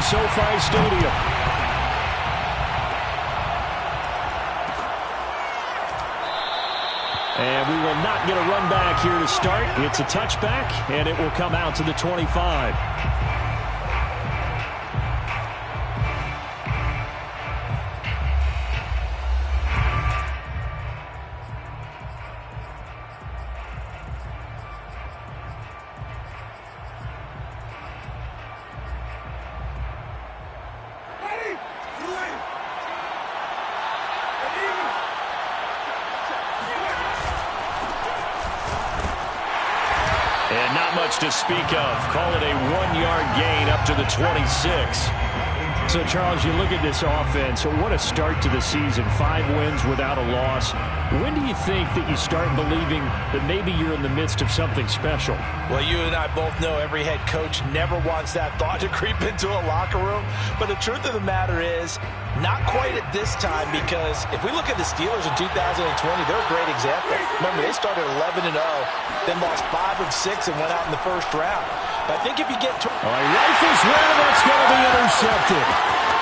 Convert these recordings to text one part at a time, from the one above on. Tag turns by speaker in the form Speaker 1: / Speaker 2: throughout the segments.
Speaker 1: SoFi Stadium. And we will not get a run back here to start. It's a touchback, and it will come out to the 25.
Speaker 2: And not much to speak of. Call it a 1-yard gain up to the 26.
Speaker 1: So, Charles, you look at this offense, so what a start to the season. 5 wins without a loss. When do you think that you start believing that maybe you're in the midst of something special?
Speaker 3: Well, you and I both know every head coach never wants that thought to creep into a locker room. But the truth of the matter is, not quite at this time, because if we look at the Steelers in 2020, they're a great example. Remember, they started 11-0, then lost 5 of 6 and went out in the first round. But I think if you get to...
Speaker 1: All right, rifles one, that's going to be intercepted.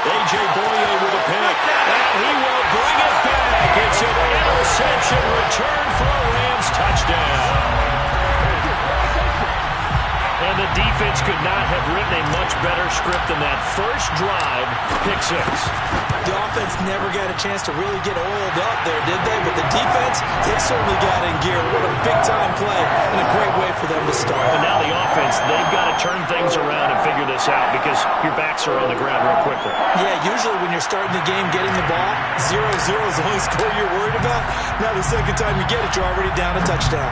Speaker 2: A.J. Boye with a pick, and he will bring it back. It's an interception return for a Rams touchdown. And the defense could not have written a much better script than that first drive, pick 6.
Speaker 3: The offense never got a chance to really get oiled up there, did they? But the defense, they certainly got in gear. What a big-time play and a great way for them to start.
Speaker 2: And now the offense, they've got to turn things around and figure this out because your backs are on the ground real quickly.
Speaker 3: Yeah, usually when you're starting the game, getting the ball, 0-0 is the only score you're worried about. Now the second time you get it, you're already down a touchdown.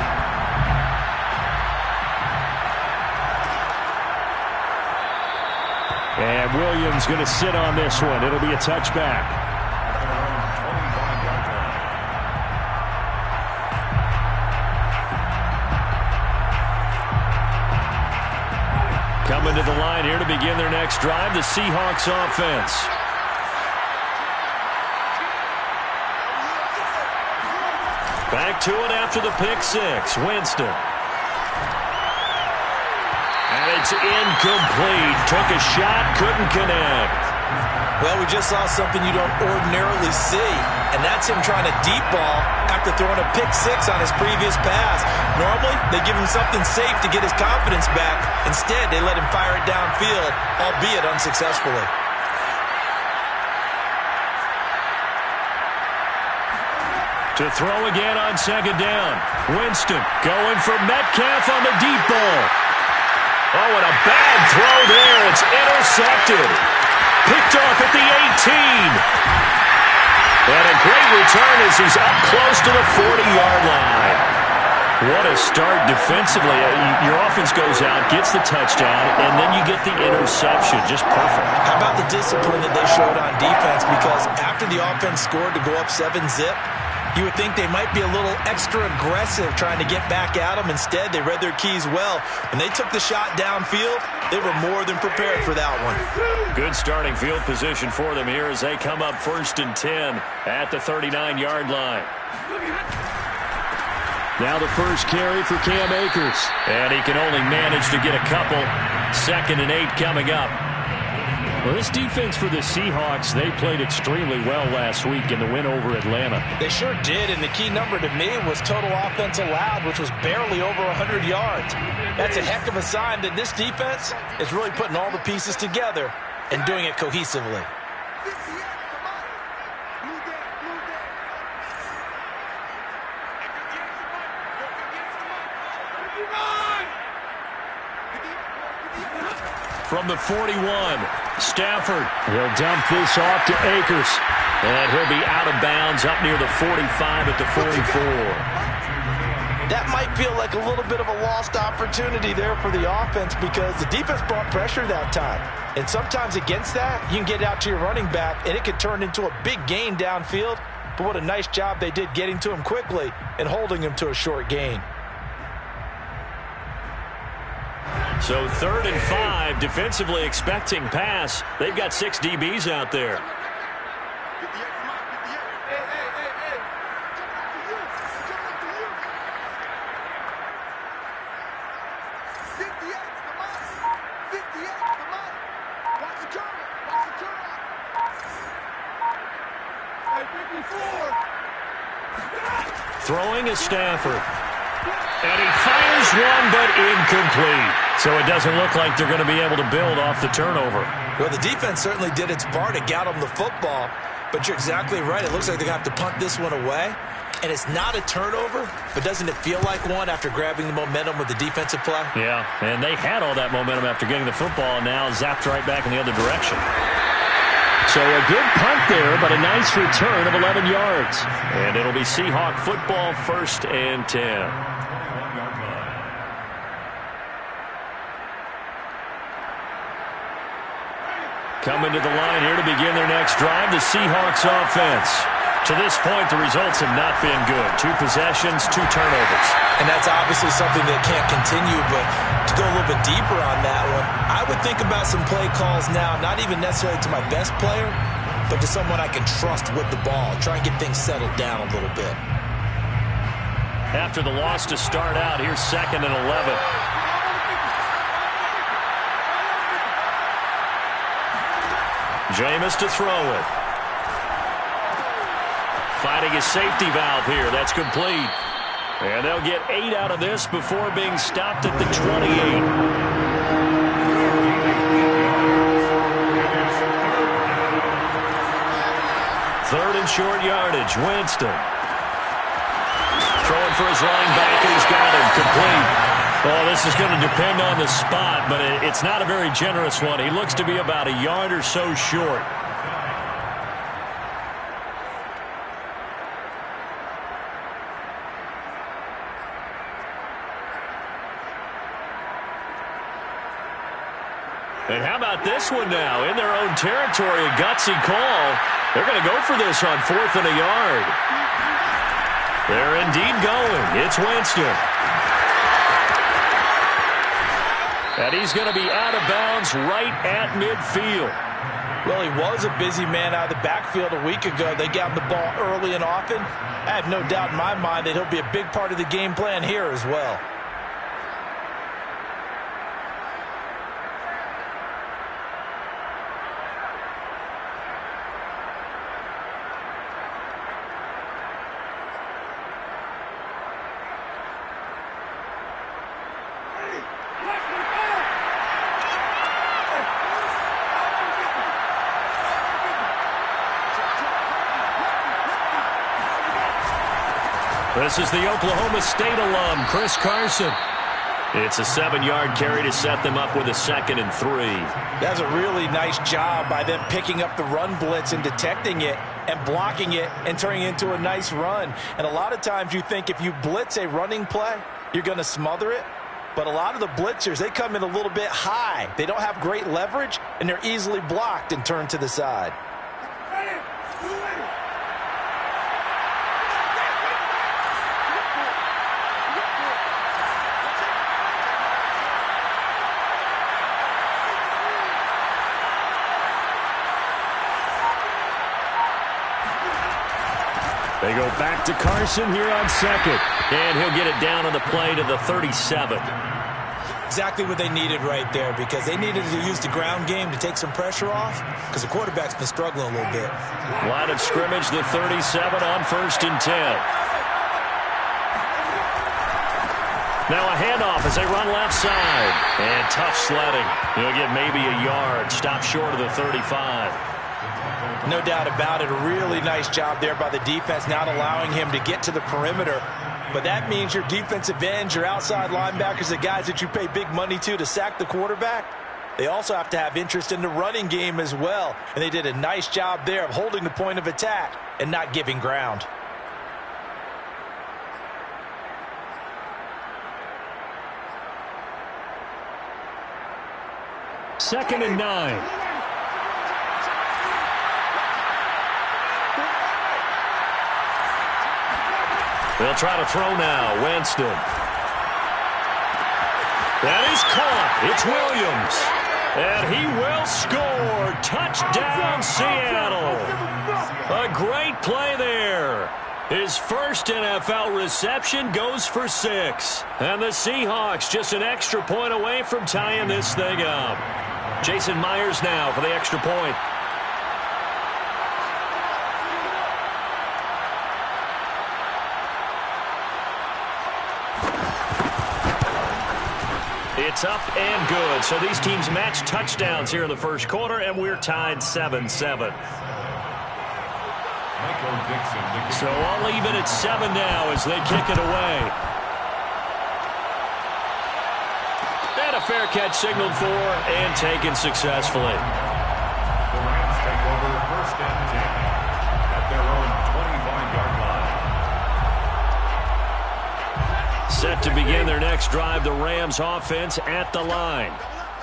Speaker 1: And Williams going to sit on this one. It'll be a touchback. Coming to the line here to begin their next drive, the Seahawks offense.
Speaker 2: Back to it after the pick 6. Winston. And it's incomplete. Took a shot, couldn't connect.
Speaker 3: Well, we just saw something you don't ordinarily see, and that's him trying to deep ball after throwing a pick 6 on his previous pass. Normally, they give him something safe to get his confidence back. Instead, they let him fire it downfield, albeit unsuccessfully.
Speaker 2: To throw again on second down. Winston going for Metcalf on the deep ball. Oh, and a bad throw there. It's intercepted. Picked off at the 18. And a great return as he's up close to the 40-yard line. What a start defensively. Your offense goes out, gets the touchdown, and then you get the interception. Just perfect.
Speaker 3: How about the discipline that they showed on defense? Because after the offense scored to go up 7-zip, you would think they might be a little extra aggressive trying to get back at them. Instead, they read their keys well. When they took the shot downfield, they were more than prepared for that one.
Speaker 2: Good starting field position for them here as they come up 1st and 10 at the 39-yard line.
Speaker 1: Now the first carry for Cam Akers.
Speaker 2: And he can only manage to get a couple. 2nd and 8 coming up.
Speaker 1: Well, this defense for the Seahawks, they played extremely well last week in the win over Atlanta.
Speaker 3: They sure did, and the key number to me was total offense allowed, which was barely over 100 yards. That's a heck of a sign that this defense is really putting all the pieces together and doing it cohesively.
Speaker 2: From the 41, Stafford.
Speaker 1: He'll dump this off to Akers.
Speaker 2: And he'll be out of bounds up near the 45 at the 44.
Speaker 3: That might feel like a little bit of a lost opportunity there for the offense because the defense brought pressure that time. And sometimes against that, you can get out to your running back, and it could turn into a big gain downfield. But what a nice job they did getting to him quickly and holding him to a short gain.
Speaker 2: So 3rd and 5, defensively expecting pass. They've got 6 DBs out there.
Speaker 4: Watch the turn.
Speaker 2: Throwing is Stafford. And he fires one, but incomplete. So it doesn't look like they're going to be able to build off the turnover.
Speaker 3: Well, the defense certainly did its part to get them the football. But you're exactly right. It looks like they're going to have to punt this one away. And it's not a turnover, but doesn't it feel like one after grabbing the momentum with the defensive play?
Speaker 2: Yeah, and they had all that momentum after getting the football, and now zapped right back in the other direction.
Speaker 1: So a good punt there, but a nice return of 11 yards.
Speaker 2: And it'll be Seahawk football, 1st and 10. Coming to the line here to begin their next drive, the Seahawks offense. To this point, the results have not been good. 2 possessions, 2 turnovers.
Speaker 3: And that's obviously something that can't continue, but to go a little bit deeper on that one, I would think about some play calls now, not even necessarily to my best player, but to someone I can trust with the ball. Try and get things settled down a little bit.
Speaker 2: After the loss to start out, here's 2nd and 11. Jameis to throw it. Finding his safety valve here. That's complete. And they'll get 8 out of this before being stopped at the 28. Third and short yardage. Winston. Throwing for his line back, and he's got him. Complete. Oh, this is going to depend on the spot, but it's not a very generous one. He looks to be about a yard or so short. And how about this one now? In their own territory, a gutsy call. They're going to go for this on 4th and a yard. They're indeed going. It's Winston. And he's going to be out of bounds right at midfield.
Speaker 3: Well, he was a busy man out of the backfield a week ago. They got him the ball early and often. I have no doubt in my mind that he'll be a big part of the game plan here as well.
Speaker 2: This is the Oklahoma State alum, Chris Carson. It's a 7-yard carry to set them up with a 2nd and 3.
Speaker 3: That's a really nice job by them picking up the run blitz and detecting it and blocking it and turning it into a nice run. And a lot of times you think if you blitz a running play, you're going to smother it. But a lot of the blitzers, they come in a little bit high. They don't have great leverage, and they're easily blocked and turned to the side.
Speaker 2: They go back to Carson here on 2nd. And he'll get it down on the play to the 37.
Speaker 3: Exactly what they needed right there, because they needed to use the ground game to take some pressure off, because the quarterback's been struggling a little bit.
Speaker 2: Line of scrimmage, the 37 on 1st and 10. Now a handoff as they run left side. And tough sledding. He'll get maybe a yard. Stop short of the 35.
Speaker 3: No doubt about it. A really nice job there by the defense, not allowing him to get to the perimeter. But that means your defensive ends, your outside linebackers, the guys that you pay big money to sack the quarterback, they also have to have interest in the running game as well. And they did a nice job there of holding the point of attack and not giving ground.
Speaker 2: Second and 9. They'll try to throw now. Winston. That is caught. It's Williams. And he will score. Touchdown, Seattle. A great play there. His first NFL reception goes for 6. And the Seahawks just an extra point away from tying this thing up. Jason Myers now for the extra point. It's up and good. So these teams match touchdowns here in the first quarter, and we're tied 7-7. So I'll leave it at 7 now as they kick it away. And a fair catch signaled for and taken successfully.
Speaker 4: The Rams take over first and 10 at their own 25-yard line.
Speaker 1: Set to begin their next drive, the Rams offense at the line.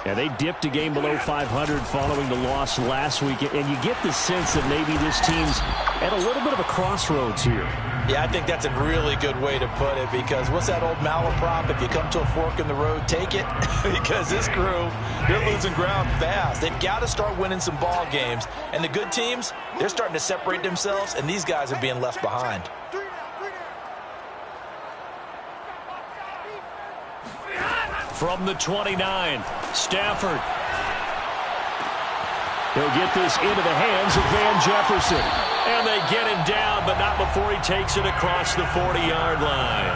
Speaker 1: And they dipped a game below 500 following the loss last week. And you get the sense that maybe this team's at a little bit of a crossroads here.
Speaker 3: Yeah, I think that's a really good way to put it, because what's that old malaprop? If you come to a fork in the road, take it. Because this crew, they're losing ground fast. They've got to start winning some ball games. And the good teams, they're starting to separate themselves, and these guys are being left behind.
Speaker 1: From the 29, Stafford. He'll get this into the hands of Van Jefferson.
Speaker 2: And they get him down, but not before he takes it across the 40-yard line.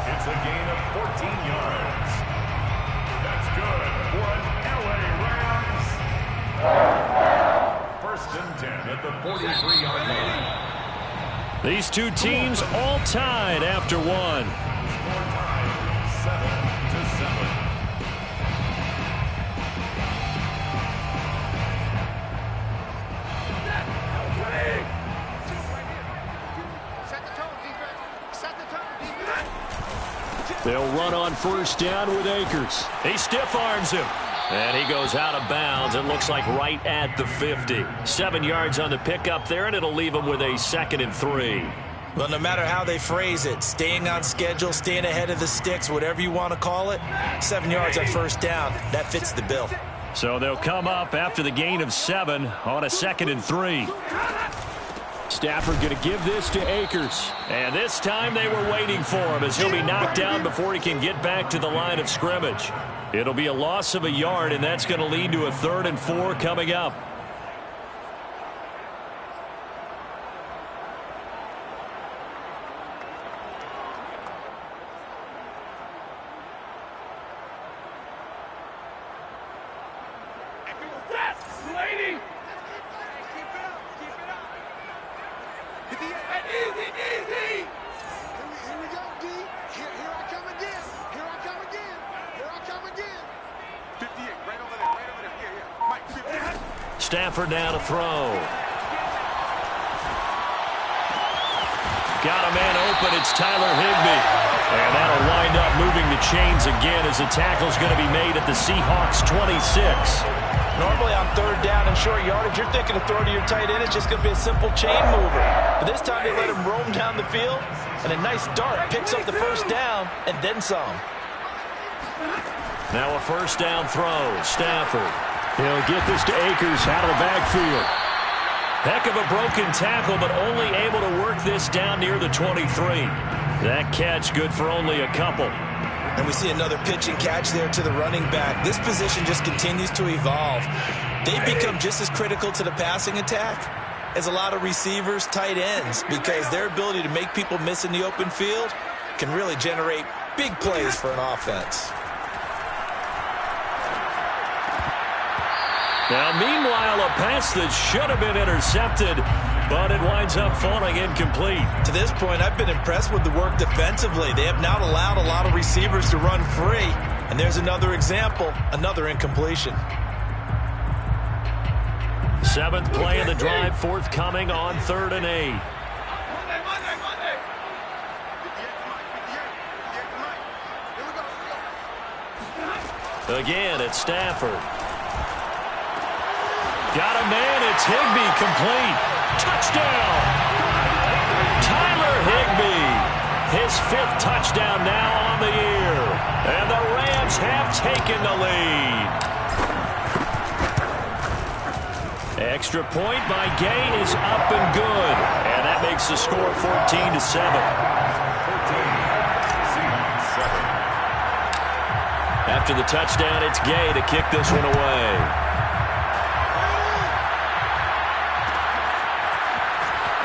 Speaker 4: It's a gain of 14 yards. That's good for an LA Rams. First and 10 at the 43-yard line.
Speaker 1: These two teams all tied after one.
Speaker 4: Score tied 7-7.
Speaker 1: They'll run on first down with Akers.
Speaker 2: He stiff arms him. And he goes out of bounds. It looks like right at the 50. 7 yards on the pickup there, and it'll leave him with a 2nd and 3.
Speaker 3: Well, no matter how they phrase it, staying on schedule, staying ahead of the sticks, whatever you want to call it, 7 yards on first down, that fits the bill.
Speaker 1: So they'll come up after the gain of 7 on a 2nd and 3. Stafford going to give this to Akers.
Speaker 2: And this time they were waiting for him, as he'll be knocked down before he can get back to the line of scrimmage.
Speaker 1: It'll be a loss of a yard, and that's going to lead to a 3rd and 4 coming up.
Speaker 2: Stafford now to throw. Got a man open. It's Tyler Higbee. And that'll wind up moving the chains again as the tackle's going to be made at the Seahawks 26.
Speaker 3: Normally on 3rd down and short yardage, you're thinking of throw to your tight end. It's just going to be a simple chain mover. But this time they let him roam down the field, and a nice dart picks up the first down and then some.
Speaker 2: Now a first down throw. Stafford.
Speaker 1: He'll get this to Akers out of the backfield.
Speaker 2: Heck of a broken tackle, but only able to work this down near the 23. That catch good for only a couple.
Speaker 3: And we see another pitch and catch there to the running back. This position just continues to evolve. They become just as critical to the passing attack as a lot of receivers, tight ends, because their ability to make people miss in the open field can really generate big plays for an offense.
Speaker 2: Now, meanwhile, a pass that should have been intercepted, but it winds up falling incomplete.
Speaker 3: To this point, I've been impressed with the work defensively. They have not allowed a lot of receivers to run free. And there's another example, another incompletion.
Speaker 2: 7th play of the drive, forthcoming on 3rd and 8. Again, it's Stafford. Got a man, it's Higbee, complete. Touchdown! Tyler Higbee, his 5th touchdown now on the year. And the Rams have taken the lead. Extra point by Gay is up and good. And that makes the score 14-7. 14, Seahawks 7. After the touchdown, it's Gay to kick this one away.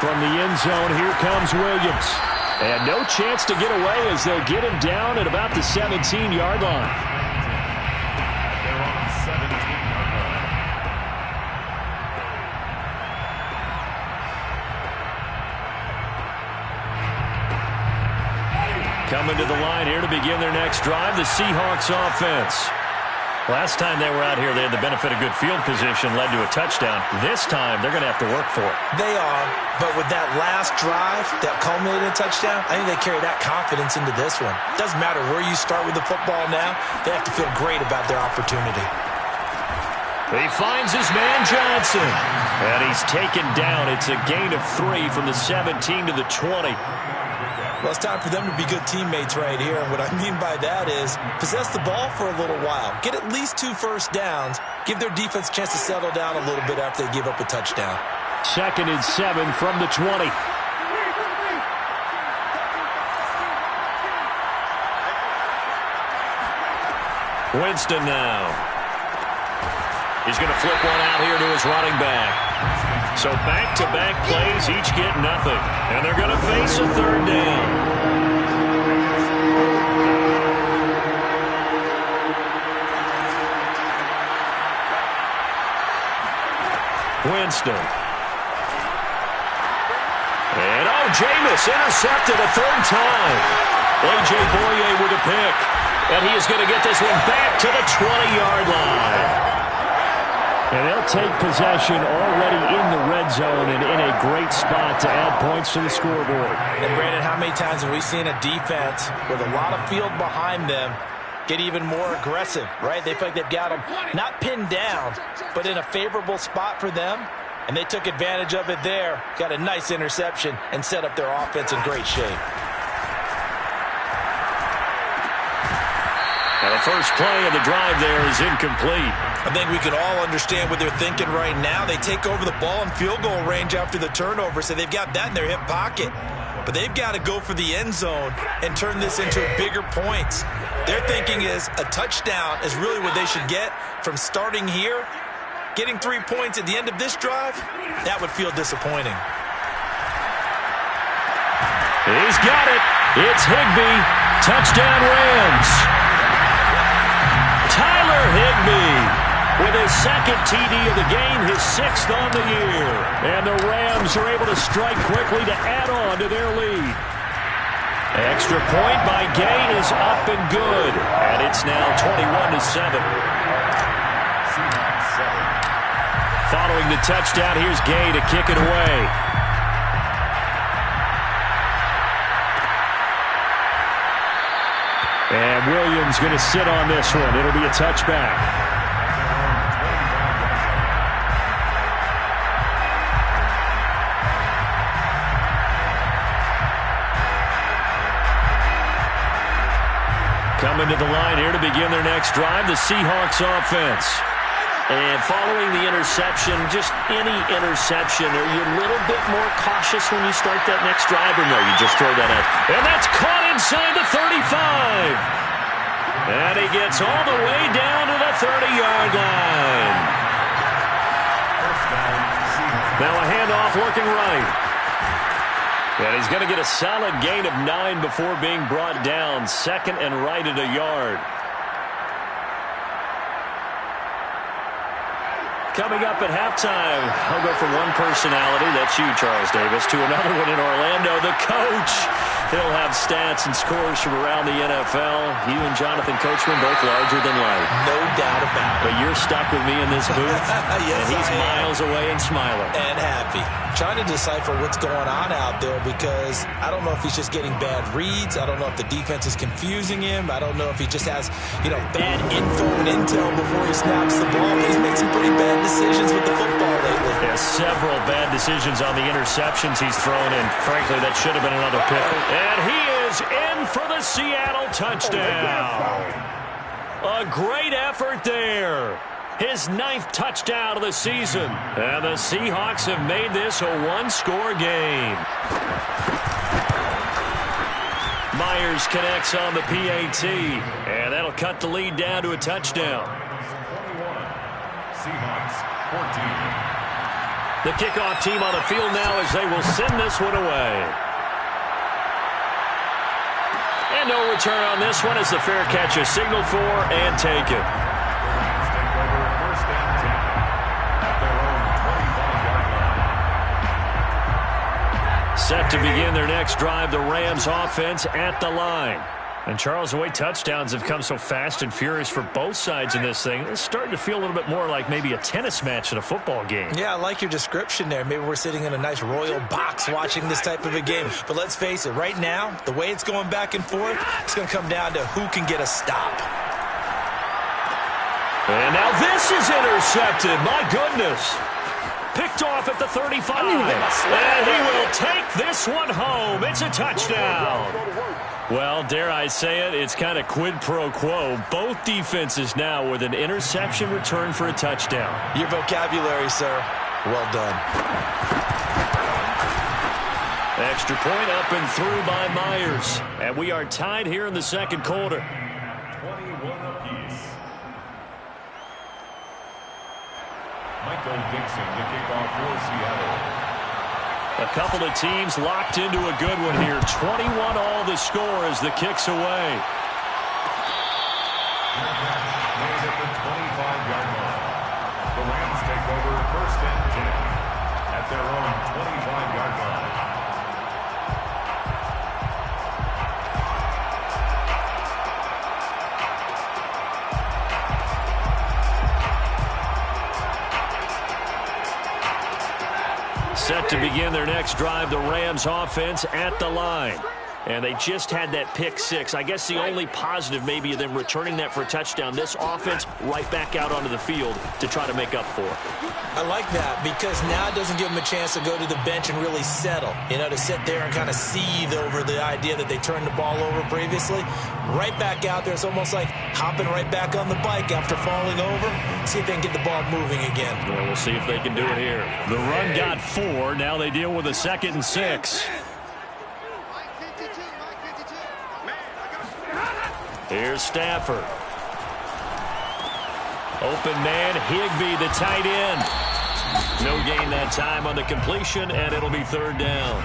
Speaker 1: From the end zone, here comes Williams. And no chance to get away as they'll get him down at about the 17-yard line.
Speaker 4: They're on the 17-yard line.
Speaker 2: Coming to the line here to begin their next drive, the Seahawks offense. Last time they were out here, they had the benefit of good field position, led to a touchdown. This time, they're going to have to work for it.
Speaker 3: They are, but with that last drive that culminated in a touchdown, I think they carry that confidence into this one. Doesn't matter where you start with the football now, they have to feel great about their opportunity.
Speaker 2: He finds his man Johnson, and he's taken down. It's a gain of 3 from the 17 to the 20.
Speaker 3: Well, it's time for them to be good teammates right here. And what I mean by that is possess the ball for a little while. Get at least 2 first downs. Give their defense a chance to settle down a little bit after they give up a touchdown.
Speaker 1: 2nd and 7 from the 20.
Speaker 2: Winston now. He's going to flip one out here to his running back. So back-to-back plays, each get nothing. And they're going to face a 3rd down. Winston. And Jameis intercepted a 3rd time. A.J. Boye with a pick. And he is going to get this one back to the 20-yard line.
Speaker 1: And they'll take possession already in the red zone and in a great spot to add points to the scoreboard.
Speaker 3: And Brandon, how many times have we seen a defense with a lot of field behind them get even more aggressive, right? They feel like they've got them not pinned down, but in a favorable spot for them. And they took advantage of it there. Got a nice interception and set up their offense in great shape.
Speaker 2: And the first play of the drive there is incomplete.
Speaker 3: I think we can all understand what they're thinking right now. They take over the ball in field goal range after the turnover, so they've got that in their hip pocket. But they've got to go for the end zone and turn this into bigger points. Their thinking is a touchdown is really what they should get from starting here. Getting 3 points at the end of this drive, that would feel disappointing.
Speaker 2: He's got it. It's Higbee. Touchdown Rams. Tyler Higbee with his 2nd TD of the game, his 6th on the year.
Speaker 1: And the Rams are able to strike quickly to add on to their lead.
Speaker 2: Extra point by Gay is up and good. And it's now 21-7. Following the touchdown, here's Gay to kick it away.
Speaker 1: And Williams going to sit on this one. It'll be a touchback.
Speaker 2: Coming to the line here to begin their next drive, the Seahawks offense.
Speaker 1: And following the interception, just any interception, are you a little bit more cautious when you start that next drive, or no, you just throw that out?
Speaker 2: And that's caught inside the 35. And he gets all the way down to the 30-yard line. Now a handoff working right. And he's going to get a solid gain of 9 before being brought down. 2nd and right at a yard. Coming up at halftime, I'll go from one personality, that's you, Charles Davis, to another one in Orlando, the coach. He'll have stats and scores from around the NFL. You and Jonathan Coachman both larger than life.
Speaker 3: No doubt about it.
Speaker 2: But you're stuck with me in this booth,
Speaker 3: yes,
Speaker 2: and he's miles away and smiling.
Speaker 3: And happy. Trying to decipher what's going on out there because I don't know if he's just getting bad reads. I don't know if the defense is confusing him. I don't know if he just has, bad info and intel before he snaps the ball. He's made some pretty bad decisions with the football lately.
Speaker 2: Yeah, several bad decisions on the interceptions he's thrown in. Frankly, that should have been another pick. And he is in for the Seattle touchdown. A great effort there. His 9th touchdown of the season. And the Seahawks have made this a one-score game. Myers connects on the PAT. And that'll cut the lead down to a touchdown.
Speaker 4: 21, Seahawks, 14.
Speaker 2: The kickoff team on the field now as they will send this one away. And no return on this one as the fair catch is signaled for and taken.
Speaker 4: The Rams take over first and 10 at their own 25-yard line.
Speaker 1: Set to begin their next drive, the Rams offense at the line. And, Charles, the way touchdowns have come so fast and furious for both sides in this thing, it's starting to feel a little bit more like maybe a tennis match in a football game.
Speaker 3: Yeah, I like your description there. Maybe we're sitting in a nice royal box watching this type of a game. But let's face it, right now, the way it's going back and forth, it's going to come down to who can get a stop.
Speaker 2: And now this is intercepted. My goodness. Picked off at the 35. And he will take this one home. It's a touchdown. Well, dare I say it, it's kind of quid pro quo. Both defenses now with an interception return for a touchdown.
Speaker 3: Your vocabulary, sir. Well done.
Speaker 1: Extra point up and through by Myers. And we are tied here in the second quarter.
Speaker 4: 21 apiece. Michael Dixon, the kickoff for Seattle.
Speaker 1: A couple of teams locked into a good one here. 21 all the score as the kick's away.
Speaker 4: Made at the 25-yard line. The Rams take over first and 10 at their own 25-yard line.
Speaker 1: Set to begin their next drive, the Rams offense at the line. And they just had that pick six. I guess the only positive maybe of them returning that for a touchdown. This offense right back out onto the field to try to make up for it.
Speaker 3: I like that because now it doesn't give them a chance to go to the bench and really settle. You know, to sit there and kind of seethe over the idea that they turned the ball over previously. Right back out there. It's almost like hopping right back on the bike after falling over. See if they can get the ball moving again.
Speaker 1: Well, we'll see if they can do it here. The run got 4. Now they deal with a 2nd and 6. Here's Stafford. Open man, Higbee, the tight end. No gain that time on the completion, and it'll be 3rd down.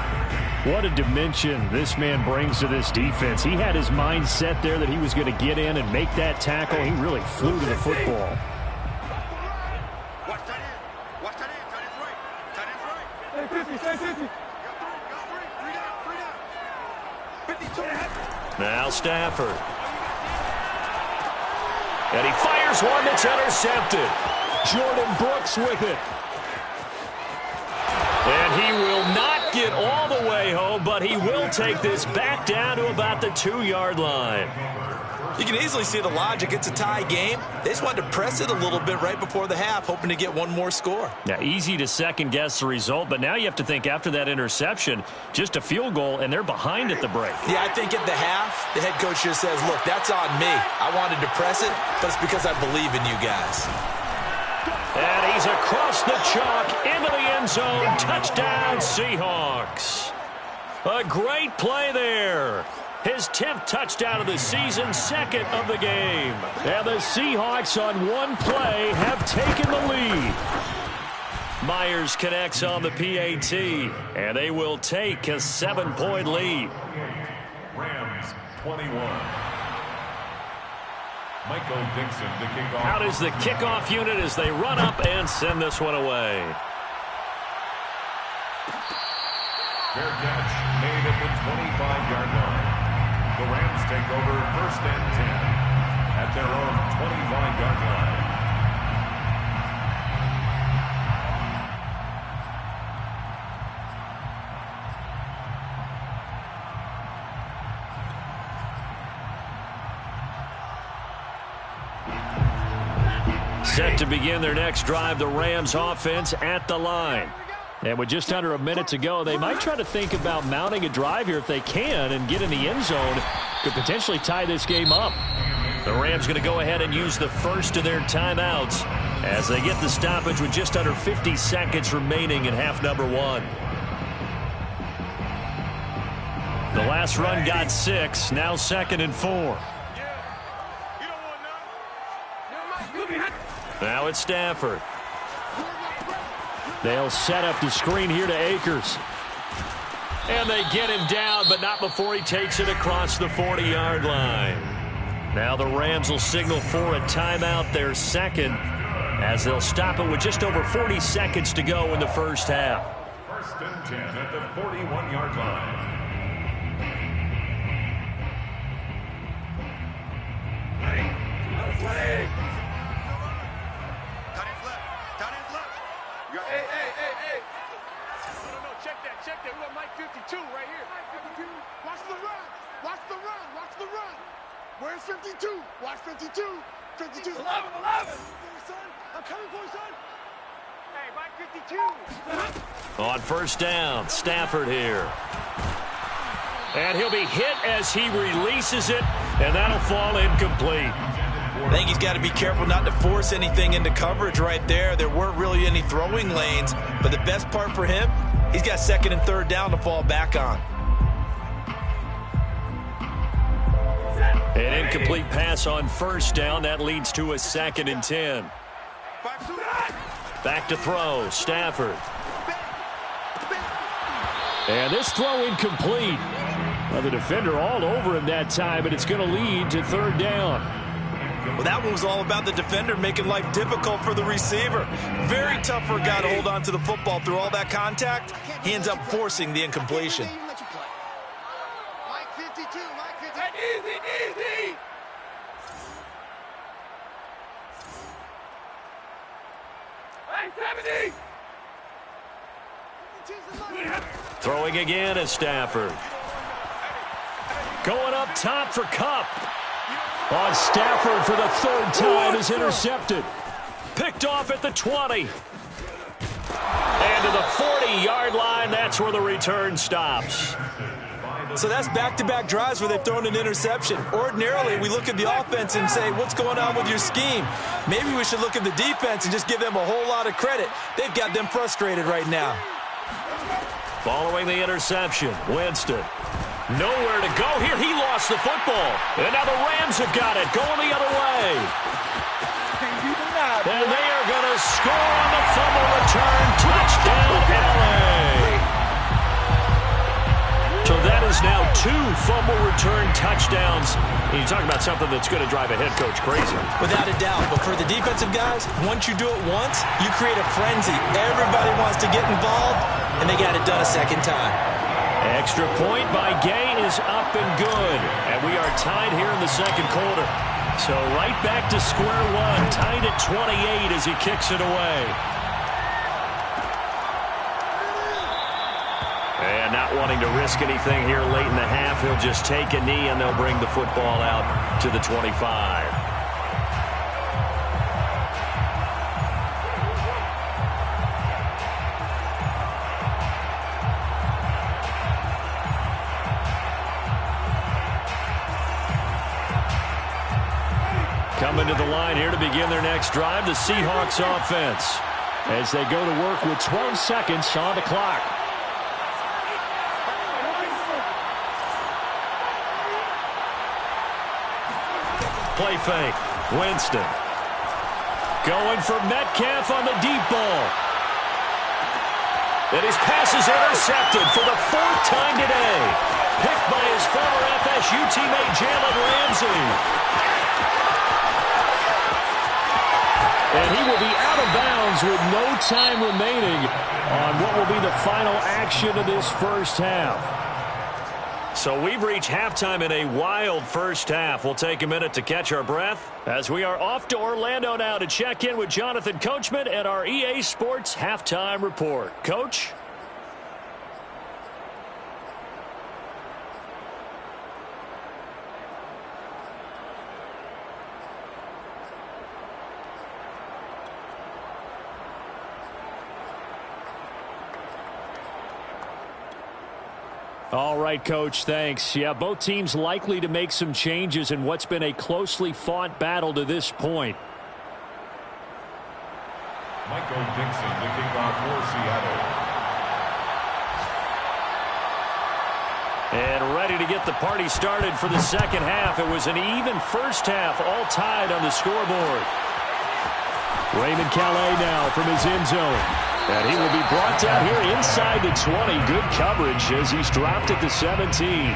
Speaker 1: What a dimension this man brings to this defense. He had his mind set there that he was going to get in and make that tackle. He really flew to the football. Now Stafford. And he fires one that's intercepted. Jordan Brooks with it. And he will not get all the way home, but he will take this back down to about the 2-yard line.
Speaker 3: You can easily see the logic. It's a tie game. They just wanted to press it a little bit right before the half, hoping to get one more score.
Speaker 1: Now, easy to second-guess the result, but now you have to think after that interception, just a field goal, and they're behind at the break.
Speaker 3: Yeah, I think at the half, the head coach just says, look, that's on me. I wanted to press it, but it's because I believe in you guys.
Speaker 1: And he's across the chalk into the end zone. Touchdown, Seahawks. A great play there. His 10th touchdown of the season, 2nd of the game. And the Seahawks on one play have taken the lead. Myers connects on the PAT, and they will take a 7-point lead.
Speaker 4: Rams 21. Michael Dixon, the kickoff.
Speaker 1: Out is the kickoff unit as they run up and send this one away.
Speaker 4: Fair catch made at the 25-yard line. The Rams take over first and 10 at their own 25-yard line.
Speaker 1: Set to begin their next drive, the Rams offense at the line. And with just under a minute to go, they might try to think about mounting a drive here if they can and get in the end zone. Could potentially tie this game up. The Rams going to go ahead and use the first of their timeouts as they get the stoppage with just under 50 seconds remaining in half number 1. The last run got 6, now 2nd and 4. Now it's Stafford. They'll set up the screen here to Akers. And they get him down, but not before he takes it across the 40-yard line. Now the Rams will signal for a timeout, their second, as they'll stop it with just over 40 seconds to go in the first half.
Speaker 4: First and 10 at the 41-yard line.
Speaker 5: Flag. Tight end flip. Hey. No, check that. We got Mike 52 right here. Mike 52. Watch the run. Where's 52? Watch 52. 52. 11. I'm coming for you, son. Hey, Mike 52.
Speaker 1: On first down, Stafford here. And he'll be hit as he releases it, and that'll fall incomplete.
Speaker 3: I think he's got to be careful not to force anything into coverage right there. There weren't really any throwing lanes, but the best part for him, he's got second and third down to fall back on.
Speaker 1: An incomplete pass on first down. That leads to a 2nd and 10. Back to throw, Stafford. And this throw incomplete. Well, the defender all over him that time, but it's going to lead to third down.
Speaker 3: Well, that one was all about the defender making life difficult for the receiver. Very tough for a guy to hold on to the football through all that contact. He ends up forcing the incompletion.
Speaker 5: Mike 52. Easy. Hey, 70.
Speaker 1: Throwing again is Stafford. Going up top for Kupp. On Stafford for the third time is intercepted. Picked off at the 20. And to the 40-yard line, that's where the return stops.
Speaker 3: So that's back-to-back drives where they've thrown an interception. Ordinarily, we look at the offense and say, what's going on with your scheme? Maybe we should look at the defense and just give them a whole lot of credit. They've got them frustrated right now.
Speaker 1: Following the interception, Winston. Nowhere to go here. He lost the football. And now the Rams have got it, going the other way. And they are going to score on the fumble return. Touchdown, LA. So that is now 2 fumble return touchdowns. And you talk about something that's going to drive a head coach crazy.
Speaker 3: Without a doubt. But for the defensive guys, once you do it once, you create a frenzy. Everybody wants to get involved, and they got it done a second time.
Speaker 1: Extra point by Gay is up and good. And we are tied here in the second quarter. So right back to square one, tied at 28 as he kicks it away. And not wanting to risk anything here late in the half, he'll just take a knee and they'll bring the football out to the 25. Coming to the line here to begin their next drive, the Seahawks offense, as they go to work with 12 seconds on the clock. Play fake. Winston. Going for Metcalf on the deep ball. And his pass is intercepted for the 4th time today. Picked by his former FSU teammate Jalen Ramsey. And he will be out of bounds with no time remaining on what will be the final action of this first half. So we've reached halftime in a wild first half. We'll take a minute to catch our breath as we are off to Orlando now to check in with Jonathan Coachman and our EA Sports Halftime Report. Coach? All right, Coach, thanks. Yeah, both teams likely to make some changes in what's been a closely fought battle to this point.
Speaker 4: Michael Dixon to kick off for Seattle.
Speaker 1: And ready to get the party started for the second half. It was an even first half, all tied on the scoreboard. Raymond Calais now from his end zone. And he will be brought down here inside the 20. Good coverage as he's dropped at the 17.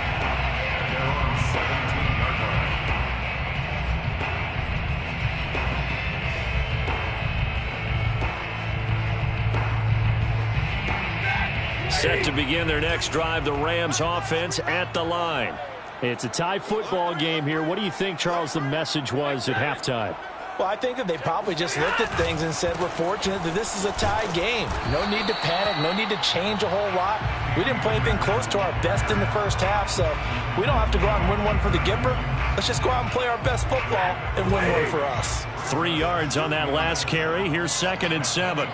Speaker 1: Set to begin their next drive, the Rams offense at the line. It's a tie football game here. What do you think, Charles, the message was at halftime?
Speaker 3: Well, I think that they probably just looked at things and said, we're fortunate that this is a tie game. No need to panic, no need to change a whole lot. We didn't play anything close to our best in the first half, so we don't have to go out and win one for the Gipper. Let's just go out and play our best football and win one for us.
Speaker 1: 3 yards on that last carry. Here's 2nd and 7.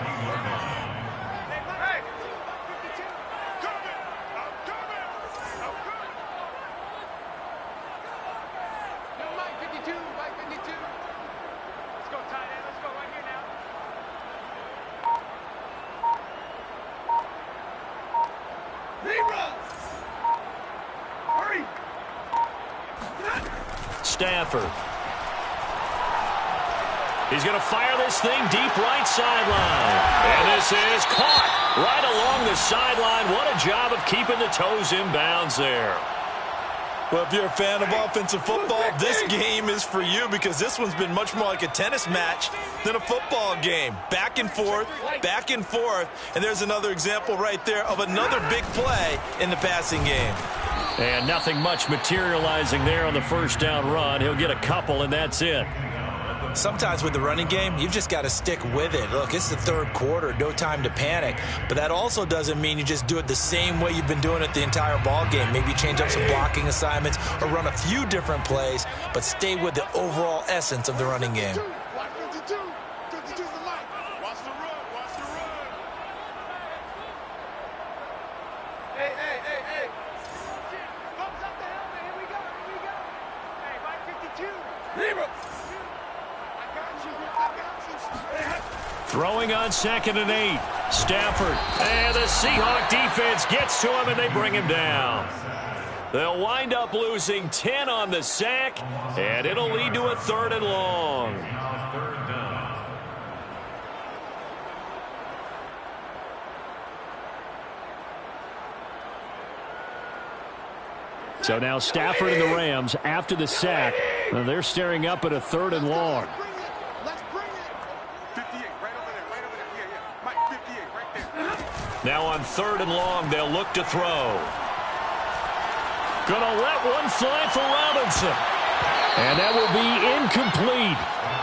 Speaker 1: Stafford. He's going to fire this thing deep right sideline. And this is caught right along the sideline. What a job of keeping the toes in bounds there.
Speaker 3: Well, if you're a fan of offensive football, this game is for you because this one's been much more like a tennis match than a football game. Back and forth, and there's another example right there of another big play in the passing game.
Speaker 1: And nothing much materializing there on the first down run. He'll get a couple, and that's it.
Speaker 3: Sometimes with the running game, you've just got to stick with it. Look, it's the third quarter, no time to panic. But that also doesn't mean you just do it the same way you've been doing it the entire ball game. Maybe change up some blocking assignments or run a few different plays, but stay with the overall essence of the running game.
Speaker 5: Watch 52. 52's the line. Watch the run. Watch the run. Hey. Thumbs up the helmet. Here we go. Hey, Mike 52. Libra.
Speaker 1: Throwing on 2nd and 8. Stafford. And the Seahawk defense gets to him, and they bring him down. They'll wind up losing 10 on the sack, and it'll lead to a 3rd and long. So now Stafford and the Rams, after the sack, they're staring up at a 3rd and long. Now on 3rd and long, they'll look to throw. Gonna let one fly for Robinson. And that will be incomplete.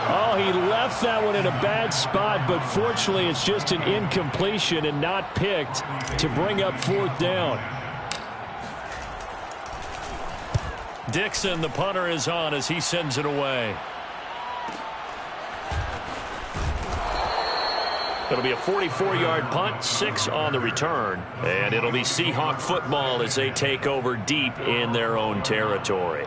Speaker 1: Oh, he left that one in a bad spot, but fortunately it's just an incompletion and not picked to bring up 4th down. Dixon, the punter, is on as he sends it away. It'll be a 44-yard punt, 6 on the return. And it'll be Seahawk football as they take over deep in their own territory.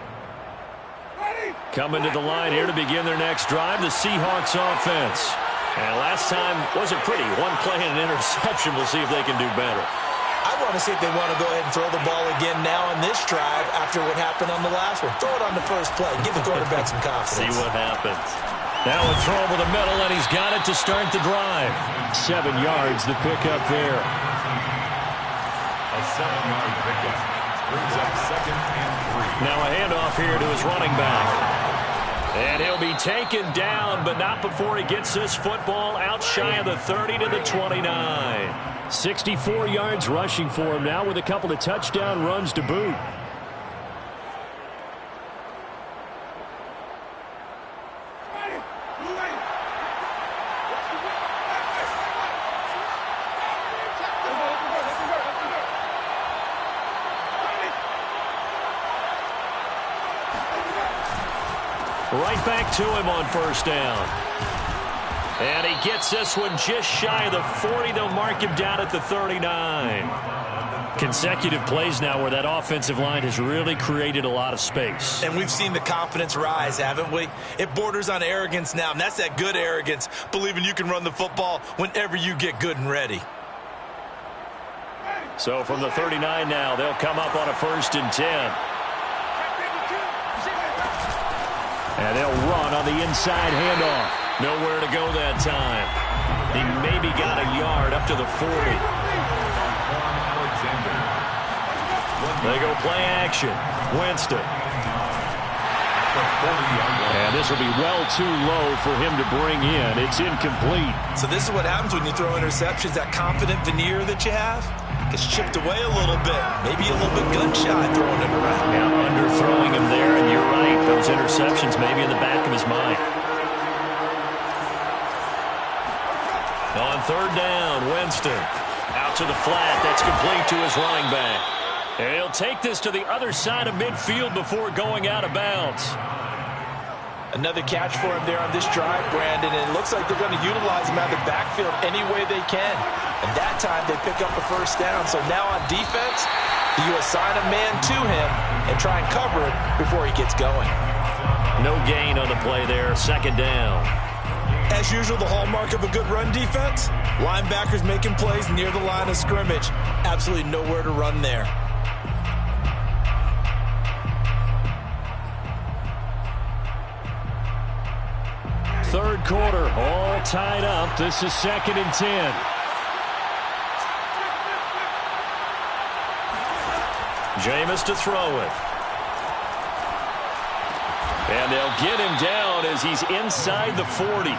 Speaker 1: Coming to the line here to begin their next drive, the Seahawks offense. And last time wasn't pretty. One play and an interception. We'll see if they can do better.
Speaker 3: I want to see if they want to go ahead and throw the ball again now on this drive after what happened on the last one. Throw it on the first play. Give the quarterback some confidence.
Speaker 1: See what happens. Now a throw over the middle, and he's got it to start the drive. 7 yards, the pickup there.
Speaker 4: A 7-yard pickup brings up 2nd and 3.
Speaker 1: Now a handoff here to his running back. And he'll be taken down, but not before he gets this football out shy of the 30 to the 29. 64 yards rushing for him now with a couple of touchdown runs to boot. Right back to him on 1st down. And he gets this one just shy of the 40. They'll mark him down at the 39. Consecutive plays now where that offensive line has really created a lot of space.
Speaker 3: And we've seen the confidence rise, haven't we? It borders on arrogance now, and that's that good arrogance, believing you can run the football whenever you get good and ready.
Speaker 1: So from the 39 now, they'll come up on a 1st and 10. And they'll run on the inside handoff. Nowhere to go that time. He maybe got a yard up
Speaker 2: to the 40. They go play action. Winston. And this will be well too low for him to bring in. It's incomplete.
Speaker 3: So this is what happens when you throw interceptions. That confident veneer that you have gets chipped away a little bit. Maybe a little bit gun-shy throwing it around.
Speaker 2: Yeah, underthrowing him there, and you're right. Those interceptions maybe in the back of his mind. On third down, Winston. Out to the flat. That's complete to his running back. And he'll take this to the other side of midfield before going out of bounds.
Speaker 3: Another catch for him there on this drive, Brandon, and it looks like they're going to utilize him out of the backfield any way they can. And that time they pick up a first down. So now on defense, you assign a man to him and try and cover it before he gets going.
Speaker 2: No gain on the play there. Second down.
Speaker 3: As usual, the hallmark of a good run defense, linebackers making plays near the line of scrimmage. Absolutely nowhere to run there.
Speaker 2: Third quarter, all tied up. This is 2nd and 10. Jameis to throw it. And they'll get him down as he's inside the 40.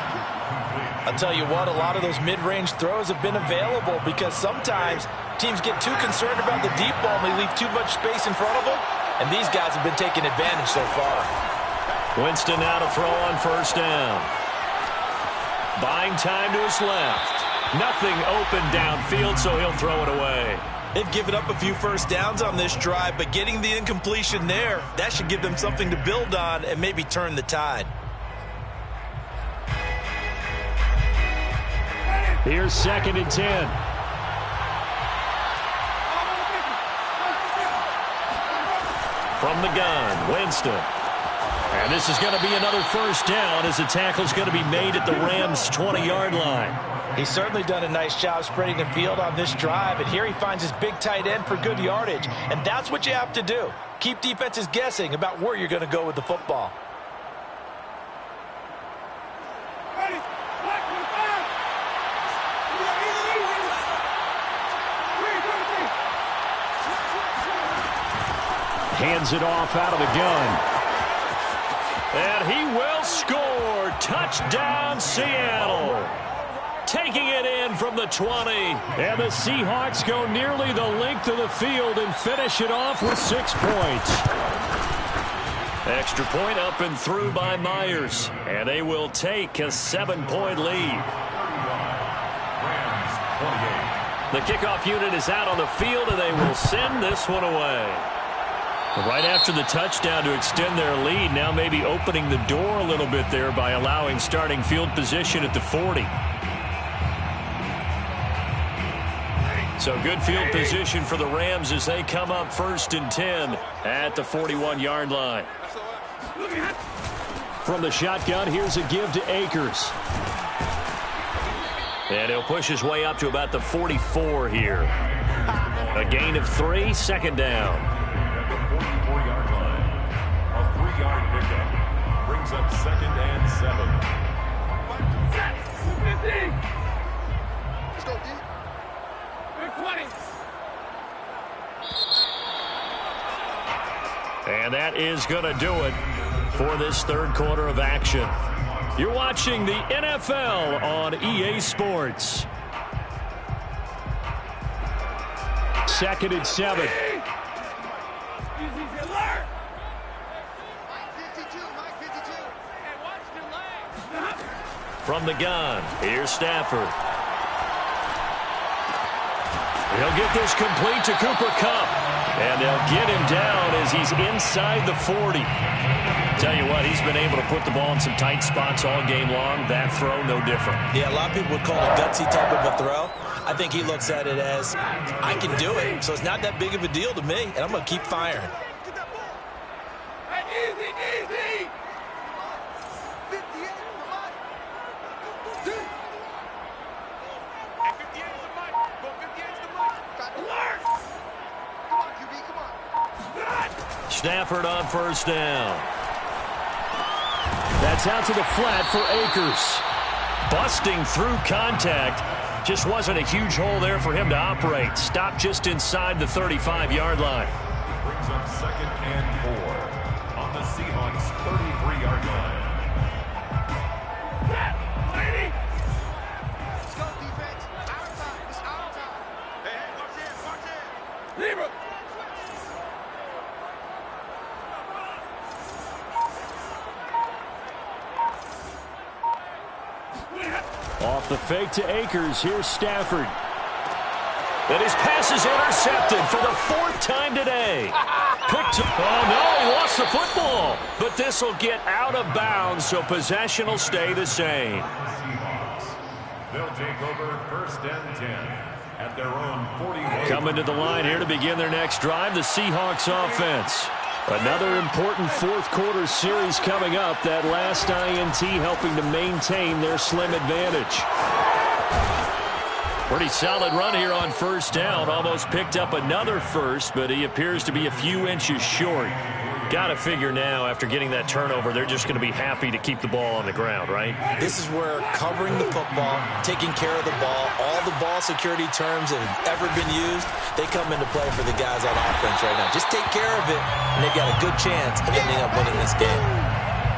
Speaker 3: I'll tell you what, a lot of those mid-range throws have been available because sometimes teams get too concerned about the deep ball and they leave too much space in front of them, and these guys have been taking advantage so far.
Speaker 2: Winston now to throw on first down. Buying time to his left. Nothing open downfield, so he'll throw it away.
Speaker 3: They've given up a few first downs on this drive, but getting the incompletion there, that should give them something to build on and maybe turn the tide.
Speaker 2: Here's 2nd and 10. From the gun, Winston. And this is going to be another first down as the tackle's going to be made at the Rams' 20-yard line.
Speaker 3: He's certainly done a nice job spreading the field on this drive, and here he finds his big tight end for good yardage. And that's what you have to do. Keep defenses guessing about where you're going to go with the football.
Speaker 2: Hands it off out of the gun. And he will score. Touchdown, Seattle. Taking it in from the 20. And the Seahawks go nearly the length of the field and finish it off with 6 points. Extra point up and through by Myers. And they will take a 7-point lead. The kickoff unit is out on the field, and they will send this one away. Right after the touchdown to extend their lead, now maybe opening the door a little bit there by allowing starting field position at the 40. So good field position for the Rams as they come up 1st and 10 at the 41-yard line. From the shotgun, here's a give to Akers. And he'll push his way up to about the 44 here. A gain of 3, 2nd down.
Speaker 4: 44-yard line. A 3-yard pickup brings up 2nd and 7.
Speaker 5: Let's go, D. 20.
Speaker 2: And that is going to do it for this third quarter of action. You're watching the NFL on EA Sports. 2nd and 7. From the gun, here's Stafford. He'll get this complete to Cooper Kupp. And they'll get him down as he's inside the 40. Tell you what, he's been able to put the ball in some tight spots all game long. That throw, no different.
Speaker 3: Yeah, a lot of people would call it a gutsy type of a throw. I think he looks at it as, I can do it, so it's not that big of a deal to me, and I'm going to keep firing.
Speaker 5: Easy.
Speaker 2: Stafford on first down. That's out to the flat for Akers. Busting through contact Just wasn't a huge hole there for him to operate. Stopped just inside the 35-yard line.
Speaker 4: Brings up 2nd and 4 on the Seahawks' 33-yard line.
Speaker 5: Let's go, defense. Out of time. It's out of time. Hey, watch it. Libra.
Speaker 1: Off the fake to Akers. Here's Stafford.
Speaker 2: And his pass is intercepted for the 4th time today. Oh, no, he lost the football. But this will get out of bounds, so possession will stay the same.
Speaker 4: Seahawks. They'll take over 1st and 10 at their own 41.
Speaker 1: Coming to the line here to begin their next drive, the Seahawks offense. Another important 4th quarter series coming up. That last INT helping to maintain their slim advantage. Pretty solid run here on 1st down. Almost picked up another first, but he appears to be a few inches short. Got to figure now, after getting that turnover, they're just going to be happy to keep the ball on the ground, right?
Speaker 3: This is where covering the football, taking care of the ball, all the ball security terms that have ever been used, they come into play for the guys on offense right now. Just take care of it, and they've got a good chance of ending up winning this game.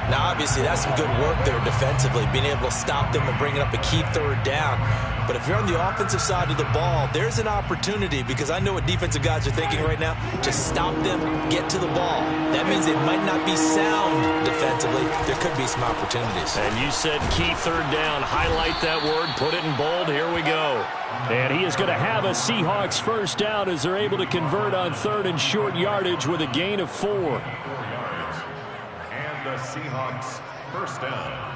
Speaker 3: Now, obviously, that's some good work there defensively, being able to stop them and bring up a key 3rd down. But if you're on the offensive side of the ball, there's an opportunity, because I know what defensive guys are thinking right now. Just stop them, get to the ball. That means they might not be sound defensively. There could be some opportunities.
Speaker 1: And you said key 3rd down. Highlight that word, put it in bold. Here we go. And he is going to have a Seahawks 1st down as they're able to convert on 3rd and short yardage with a gain of 4.
Speaker 4: 4 yards. And the Seahawks 1st down.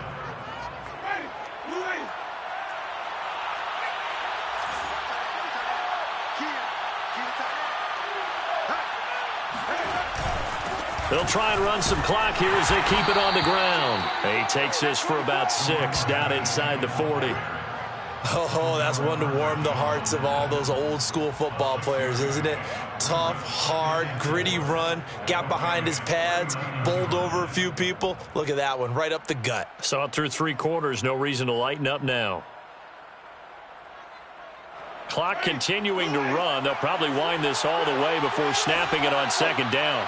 Speaker 1: They'll try and run some clock here as they keep it on the ground. He takes this for about 6 down inside the 40.
Speaker 3: Oh, that's one to warm the hearts of all those old school football players, isn't it? Tough, hard, gritty run, got behind his pads, bowled over a few people. Look at that one, right up the gut.
Speaker 1: Saw it through 3 quarters, no reason to lighten up now. Clock continuing to run. They'll probably wind this all the way before snapping it on 2nd down.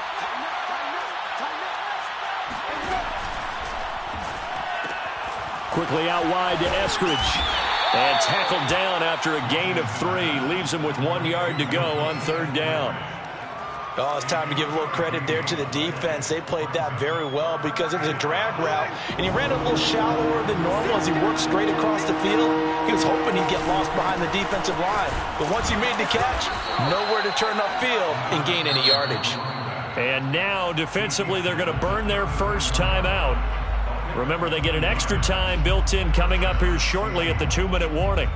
Speaker 1: Quickly out wide to Eskridge. And tackled down after a gain of 3. Leaves him with 1 yard to go on 3rd down.
Speaker 3: Oh, it's time to give a little credit there to the defense. They played that very well because it was a drag route, and he ran a little shallower than normal as he worked straight across the field. He was hoping he'd get lost behind the defensive line. But once he made the catch, nowhere to turn upfield and gain any yardage.
Speaker 1: And now, defensively, they're going to burn their 1st timeout. Remember, they get an extra time built in coming up here shortly at the 2-minute warning.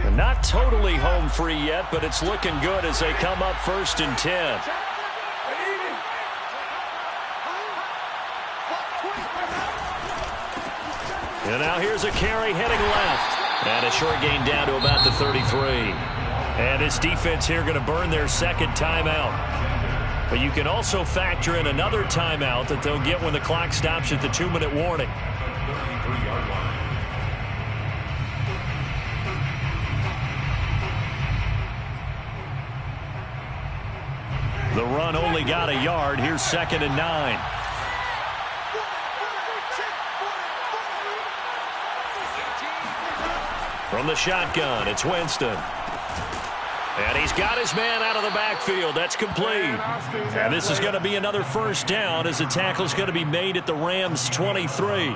Speaker 1: They're not totally home free yet, but it's looking good as they come up 1st and 10. And now here's a carry heading left. And a short gain down to about the 33. And this defense here going to burn their 2nd timeout. But you can also factor in another timeout that they'll get when the clock stops at the 2-minute warning.
Speaker 4: 33-yard line.
Speaker 1: The run only got a yard. Here's 2nd and 9. From the shotgun, it's Winston. And he's got his man out of the backfield. That's complete. And this is going to be another 1st down as the tackle is going to be made at the Rams' 23.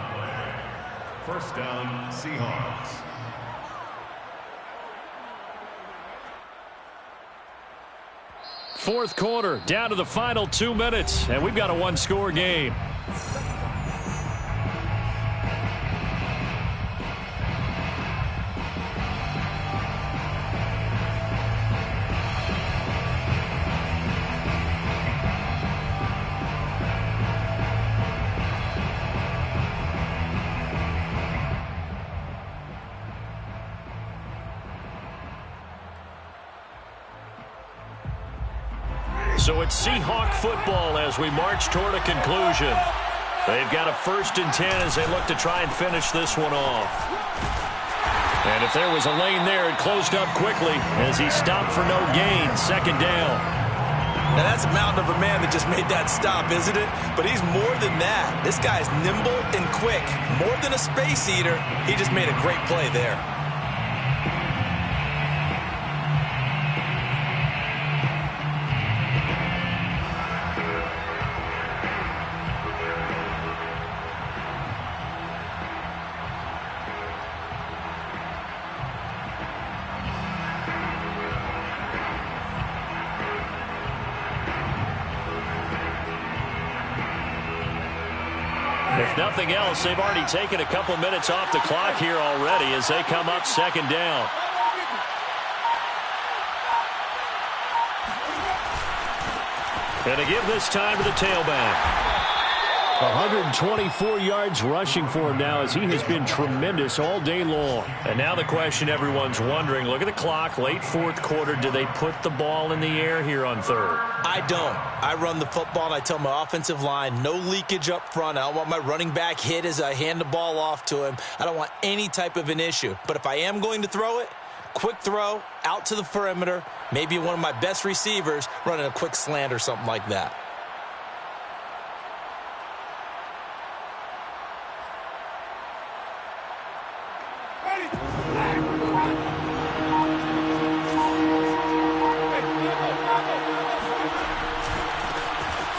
Speaker 4: 1st down, Seahawks.
Speaker 1: Fourth quarter, down to the final 2 minutes, and we've got a 1-score game. So it's Seahawk football as we march toward a conclusion.
Speaker 2: They've got a 1st and 10 as they look to try and finish this one off. And if there was a lane there, it closed up quickly as he stopped for no gain. 2nd down.
Speaker 3: Now, that's a mountain of a man that just made that stop, isn't it? But he's more than that. This guy's nimble and quick. More than a space eater, he just made a great play there.
Speaker 2: If nothing else, they've already taken a couple minutes off the clock here already as they come up 2nd down. And to give this time to the tailback.
Speaker 1: 124 yards rushing for him now as he has been tremendous all day long.
Speaker 2: And now the question everyone's wondering, look at the clock, late 4th quarter. Do they put the ball in the air here on 3rd?
Speaker 3: I don't. I run the football, and I tell my offensive line, no leakage up front. I don't want my running back hit as I hand the ball off to him. I don't want any type of an issue. But if I am going to throw it, quick throw, out to the perimeter, maybe one of my best receivers running a quick slant or something like that.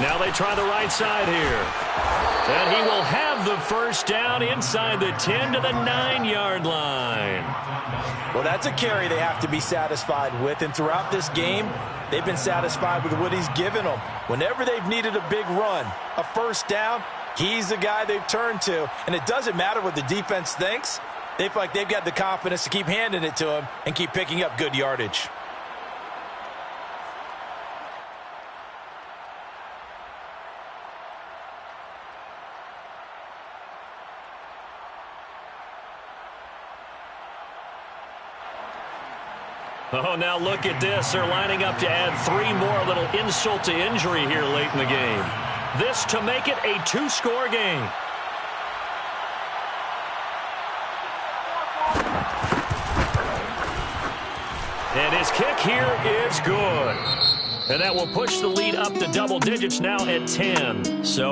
Speaker 2: Now they try the right side here. And he will have the 1st down inside the 10 to the 9-yard line.
Speaker 3: Well, that's a carry they have to be satisfied with. And throughout this game, they've been satisfied with what he's given them. Whenever they've needed a big run, a 1st down, he's the guy they've turned to. And it doesn't matter what the defense thinks. They feel like they've got the confidence to keep handing it to him and keep picking up good yardage.
Speaker 2: Oh, now look at this. They're lining up to add 3 more, a little insult to injury here late in the game. This to make it a 2-score game. And his kick here is good. And that will push the lead up to double digits now at 10. So